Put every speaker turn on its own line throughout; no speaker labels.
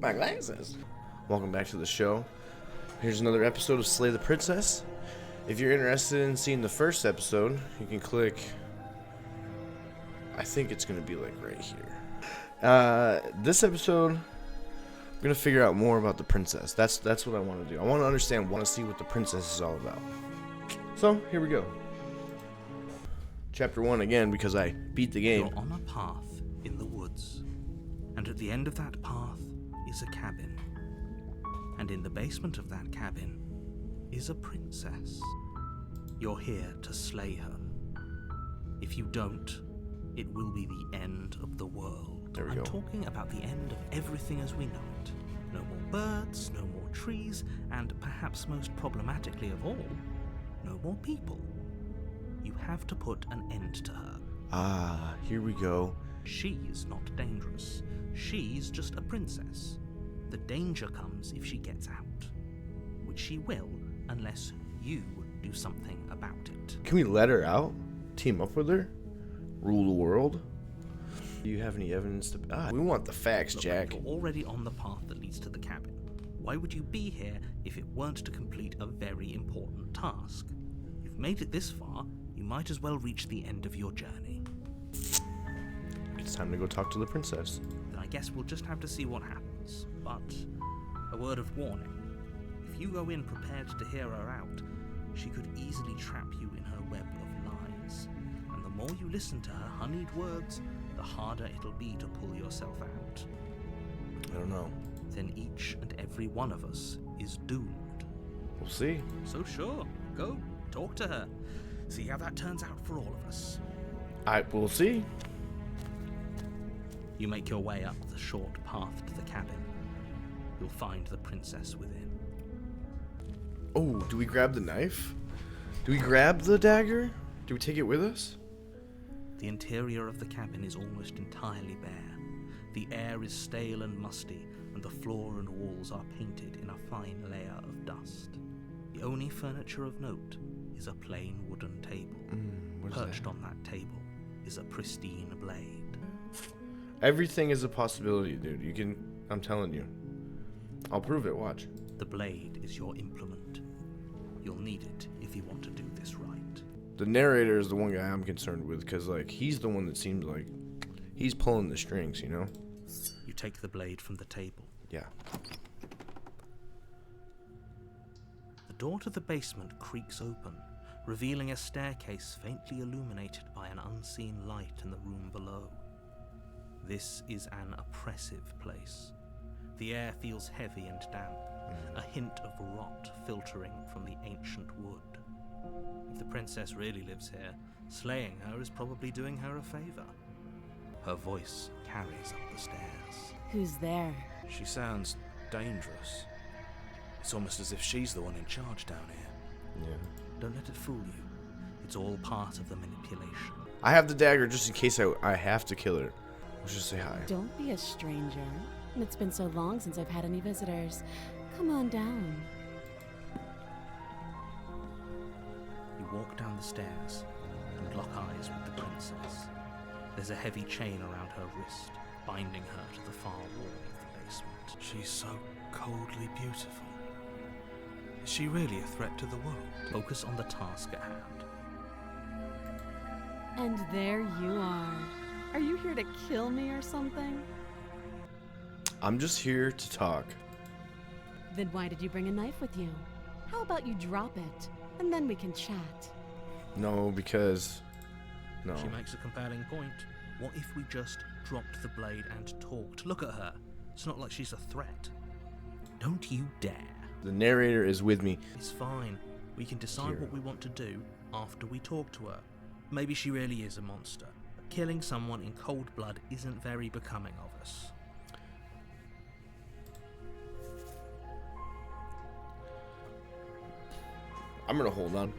my glasses. Welcome back to the show. Here's another episode of Slay the Princess. If you're interested in seeing the first episode, you can click, I think it's going to be like right here. This episode, I'm going to figure out more about the princess. That's what I want to do. I want to understand, want to see what the princess is all about. So, here we go. Chapter 1 again, because I beat the game.
You're on a path in the woods, and at the end of that path is a cabin. And in the basement of that cabin is a princess. You're here to slay her. If you don't, it will be the end of the world.
There we
I'm
go.
talking about the end of everything as we know it. No more birds, no more trees, and perhaps most problematically of all, no more people. You have to put an end to her.
Ah, here we go.
She's not dangerous. She's just a princess. The danger comes if she gets out, which she will unless you do something about it.
Can we let her out? Team up with her? Rule the world? Do you have any evidence to... we want the facts,
Look,
Jack.
you're already on the path that leads to the cabin. Why would you be here if it weren't to complete a very important task? You've made it this far, you might as well reach the end of your journey.
It's time to go talk to the princess.
Then I guess we'll just have to see what happens. But a word of warning. If you go in prepared to hear her out, she could easily trap you in her web of lies. And the more you listen to her honeyed words, the harder it'll be to pull yourself out.
I don't know.
Then each and every one of us is doomed.
We'll see.
So sure, go, talk to her. See how that turns out for all of us.
We'll see.
You make your way up the short path to the cabin. You'll find the princess within.
Oh, do we grab the knife? Do we grab the dagger? Do we take it with us?
The interior of the cabin is almost entirely bare. The air is stale and musty, and the floor and walls are painted in a fine layer of dust. The only furniture of note is a plain wooden table. Perched on that table is a pristine blade.
Everything is a possibility, dude. You can... I'm telling you. I'll prove it, watch.
The blade is your implement. You'll need it if you want to do this right.
The narrator is the one guy I'm concerned with, because, like, he's the one that seems like he's pulling the strings, you know?
You take the blade from the table.
Yeah.
The door to the basement creaks open, revealing a staircase faintly illuminated by an unseen light in the room below. This is an oppressive place. The air feels heavy and damp, a hint of rot filtering from the ancient wood. If the princess really lives here, slaying her is probably doing her a favor. Her voice carries up the stairs.
Who's there?
She sounds dangerous. It's almost as if she's the one in charge down here.
Yeah.
Don't let it fool you. It's all part of the manipulation.
I have the dagger just in case I have to kill her. Let's just say hi.
Don't be a stranger. It's been so long since I've had any visitors. Come on down.
You walk down the stairs and lock eyes with the princess. There's a heavy chain around her wrist, binding her to the far wall of the basement. She's so coldly beautiful. Is she really a threat to the world? Focus on the task at hand.
And there you are. Are you here to kill me or something?
I'm just here to talk.
Then why did you bring a knife with you? How about you drop it, and then we can chat?
No, because... No.
She makes a compelling point. What if we just dropped the blade and talked? Look at her. It's not like she's a threat. Don't you dare.
The narrator is with me.
It's fine. We can decide
Here.
what we want to do after we talk to her. Maybe she really is a monster. But killing someone in cold blood isn't very becoming of us.
I'm gonna hold on.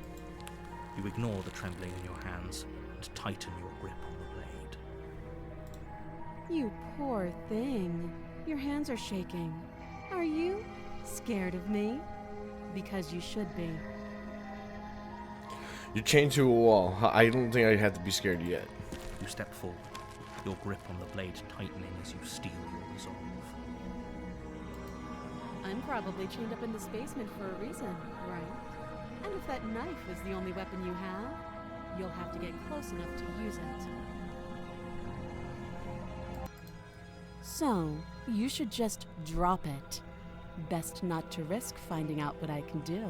You ignore the trembling in your hands and tighten your grip on the blade.
You poor thing. Your hands are shaking. Are you scared of me? Because you should be.
You're chained to a wall. I don't think I have to be scared yet.
You step forward, your grip on the blade tightening as you steel your resolve.
I'm probably chained up in this basement for a reason, right? And if that knife is the only weapon you have, you'll have to get close enough to use it. So, you should just drop it. Best not to risk finding out what I can do.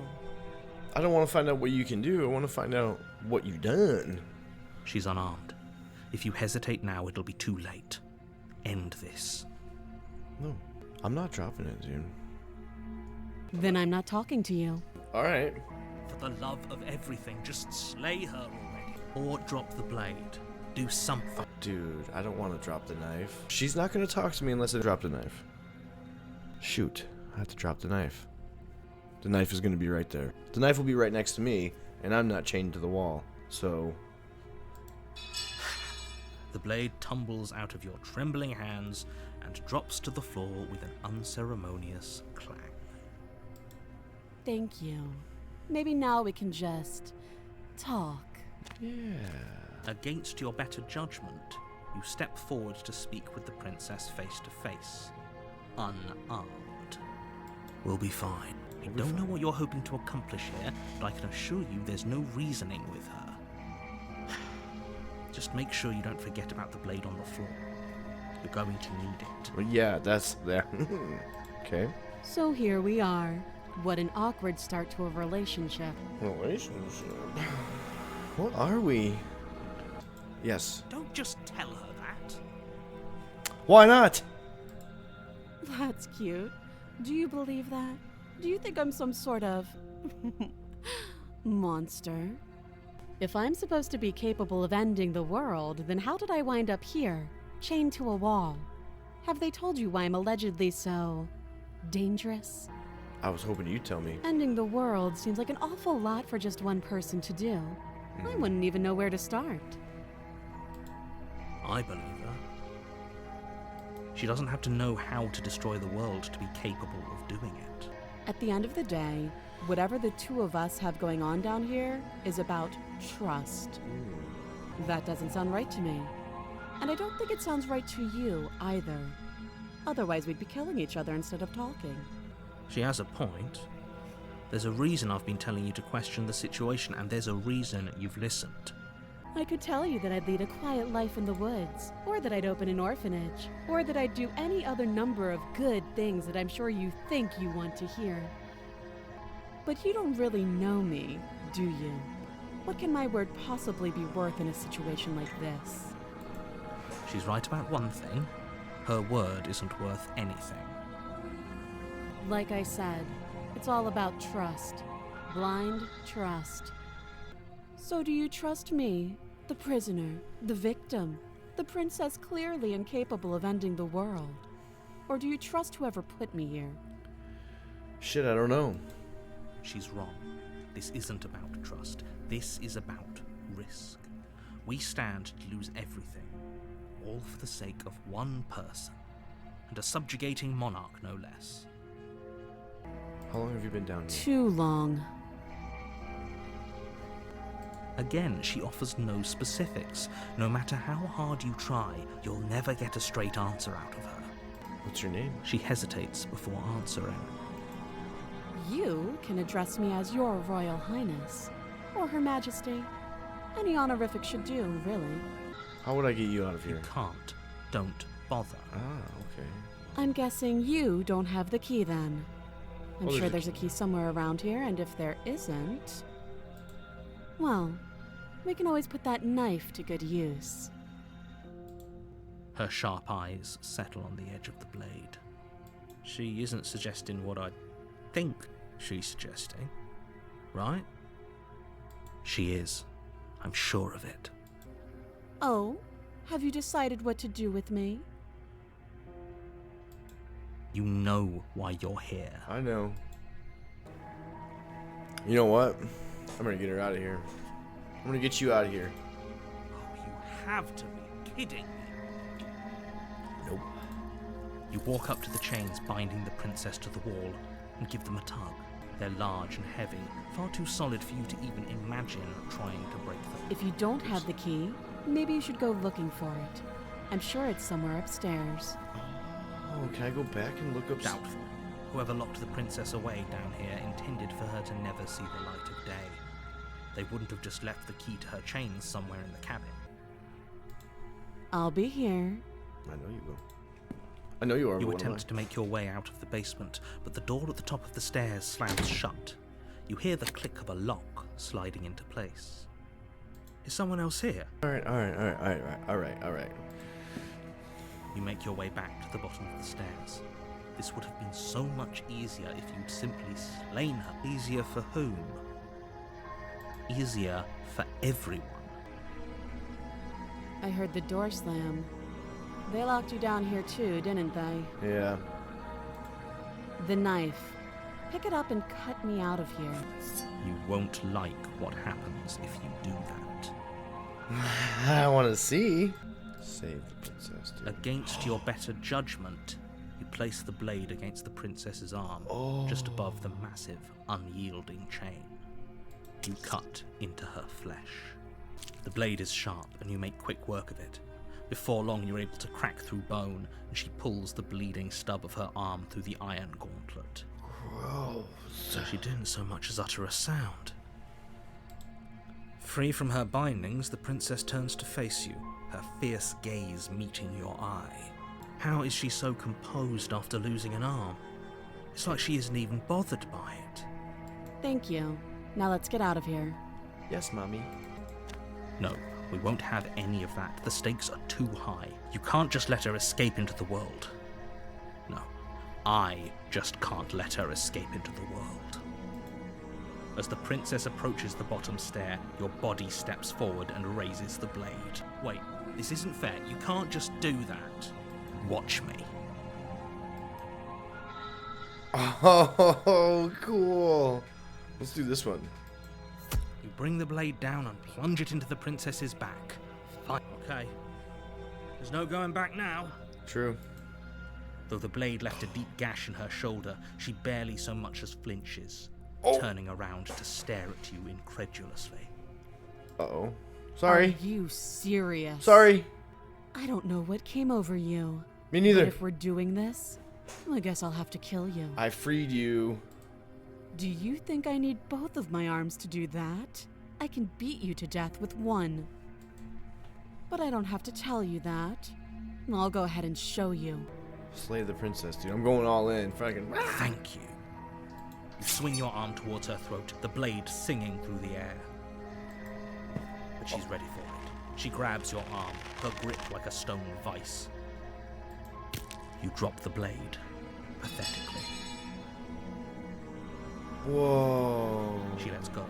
I don't want to find out what you can do. I want to find out what you've done.
She's unarmed. If you hesitate now, it'll be too late. End this.
No, I'm not dropping it, dude.
Then I'm not talking to you.
All right.
For the love of everything, just slay her already. Or drop the blade. Do something.
Dude, I don't want to drop the knife. She's not going to talk to me unless I drop the knife. Shoot, I have to drop the knife. The knife is going to be right there. The knife will be right next to me, and I'm not chained to the wall, so...
The blade tumbles out of your trembling hands and drops to the floor with an unceremonious clang.
Thank you. Maybe now we can just talk.
Yeah.
Against your better judgment, you step forward to speak with the princess face to face. Unarmed. We'll be fine. I don't know what you're hoping to accomplish here, but I can assure you there's no reasoning with her. Just make sure you don't forget about the blade on the floor. You're going to need it.
Well, yeah, that's that. Okay.
So here we are. What an awkward start to a relationship.
Relationship? What are we? Yes.
Don't just tell her that.
Why not?
That's cute. Do you believe that? Do you think I'm some sort of monster? If I'm supposed to be capable of ending the world, then how did I wind up here, chained to a wall? Have they told you why I'm allegedly so dangerous?
I was hoping you'd tell me.
Ending the world seems like an awful lot for just one person to do. I wouldn't even know where to start.
I believe her. She doesn't have to know how to destroy the world to be capable of doing it.
At the end of the day, whatever the two of us have going on down here is about trust. That doesn't sound right to me. And I don't think it sounds right to you either. Otherwise, we'd be killing each other instead of talking.
She has a point. There's a reason I've been telling you to question the situation, and there's a reason you've listened.
I could tell you that I'd lead a quiet life in the woods, or that I'd open an orphanage, or that I'd do any other number of good things that I'm sure you think you want to hear. But you don't really know me, do you? What can my word possibly be worth in a situation like this?
She's right about one thing. Her word isn't worth anything.
Like I said, it's all about trust. Blind trust. So do you trust me, the prisoner, the victim, the princess clearly incapable of ending the world? Or do you trust whoever put me here?
Shit, I don't know.
She's wrong. This isn't about trust. This is about risk. We stand to lose everything, all for the sake of one person, and a subjugating monarch no less.
How long have you been down here?
Too long.
Again, she offers no specifics. No matter how hard you try, you'll never get a straight answer out of her.
What's your name?
She hesitates before answering.
You can address me as your Royal Highness, or Her Majesty. Any honorific should do, really.
How would I get you out of
You
here?
can't. Don't bother.
Ah, okay.
I'm guessing you don't have the key then. I'm
Well,
sure there's a key somewhere around here, and if there isn't, well, we can always put that knife to good use.
Her sharp eyes settle on the edge of the blade. She isn't suggesting what I think she's suggesting, right? She is. I'm sure of it.
Oh, have you decided what to do with me?
You know why you're here.
I know. You know what? I'm gonna get her out of here. I'm gonna get you out of here.
Oh, you have to be kidding me.
Nope.
You walk up to the chains binding the princess to the wall and give them a tug. They're large and heavy, far too solid for you to even imagine trying to break them.
If you don't have the key, maybe you should go looking for it. I'm sure it's somewhere upstairs.
Oh, can I go back and look up?
Doubtful. Whoever locked the princess away down here intended for her to never see the light of day. They wouldn't have just left the key to her chains somewhere in the cabin.
I'll be here.
I know you will. I know you are.
You attempt to make your way out of the basement, but the door at the top of the stairs slams shut. You hear the click of a lock sliding into place. Is someone else here?
All right.
You make your way back to the bottom of the stairs. This would have been so much easier if you'd simply slain her. Easier for whom? Easier for everyone.
I heard the door slam. They locked you down here too, didn't they?
Yeah.
The knife. Pick it up and cut me out of here.
You won't like what happens if you do that.
I want to see. Save the princess, dude.
Against your better judgment, you place the blade against the princess's arm, just above the massive, unyielding chain. You cut into her flesh. The blade is sharp, and you make quick work of it. Before long, you're able to crack through bone, and she pulls the bleeding stub of her arm through the iron gauntlet.
Gross.
She didn't so much as utter a sound. Free from her bindings, the princess turns to face you, her fierce gaze meeting your eye. How is she so composed after losing an arm? It's like she isn't even bothered by it.
Thank you. Now let's get out of here.
Yes, mommy.
No, we won't have any of that. The stakes are too high. You can't just let her escape into the world. No, I just can't let her escape into the world. As the princess approaches the bottom stair, your body steps forward and raises the blade. Wait, this isn't fair. You can't just do that. Watch me.
Oh, cool. Let's do this one.
You bring the blade down and plunge it into the princess's back. Fine. Okay. There's no going back now.
True.
Though the blade left a deep gash in her shoulder, she barely so much as flinches, turning around to stare at you incredulously.
Uh-oh. Sorry.
Are you serious?
Sorry.
I don't know what came over you.
Me neither.
But if we're doing this, I guess I'll have to kill you.
I freed you.
Do you think I need both of my arms to do that? I can beat you to death with one. But I don't have to tell you that. I'll go ahead and show you.
Slay the princess, dude. I'm going all in. Fucking.
Thank you. You swing your arm towards her throat, the blade singing through the air. But she's ready for it. She grabs your arm, her grip like a stone vice. You drop the blade, pathetically.
Whoa.
She lets go.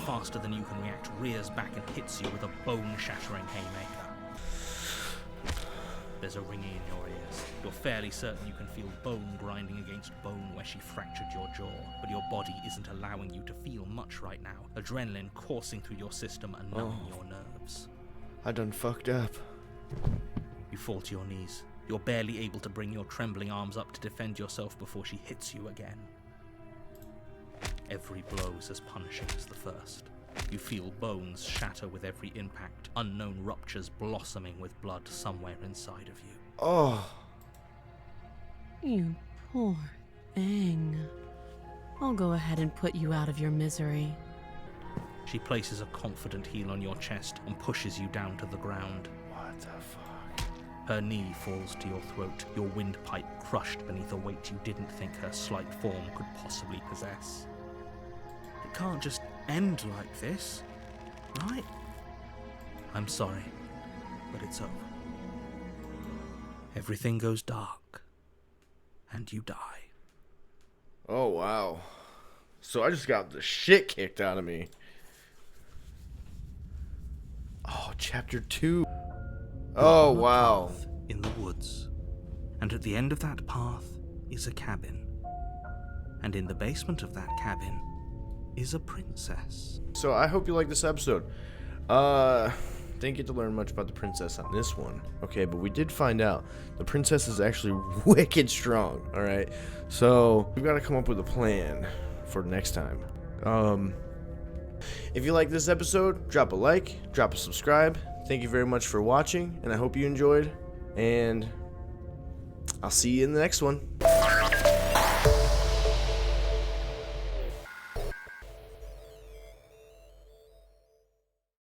Faster than you can react, rears back and hits you with a bone-shattering haymaker. There's a ringing in your ears. You're fairly certain you can feel bone grinding against bone where she fractured your jaw, but your body isn't allowing you to feel much right now. Adrenaline coursing through your system and numbing your nerves.
I done fucked up.
You fall to your knees. You're barely able to bring your trembling arms up to defend yourself before she hits you again. Every blow is as punishing as the first. You feel bones shatter with every impact, unknown ruptures blossoming with blood somewhere inside of you.
Oh.
You poor thing. I'll go ahead and put you out of your misery.
She places a confident heel on your chest and pushes you down to the ground.
What the fuck?
Her knee falls to your throat, your windpipe crushed beneath a weight you didn't think her slight form could possibly possess. It can't just end like this, right? I'm sorry, but it's over. Everything goes dark, and you die.
Oh, wow. So I just got the shit kicked out of me. Oh, chapter 2. Oh, wow.
Path in the woods, and at the end of that path is a cabin, and in the basement of that cabin is a princess.
So I hope you like this episode. Didn't get to learn much about the princess on this one, okay, but we did find out the princess is actually wicked strong. All right, so we've got to come up with a plan for next time. If you like this episode, drop a like, drop a subscribe. Thank you very much for watching, and I hope you enjoyed, and I'll see you in the next one.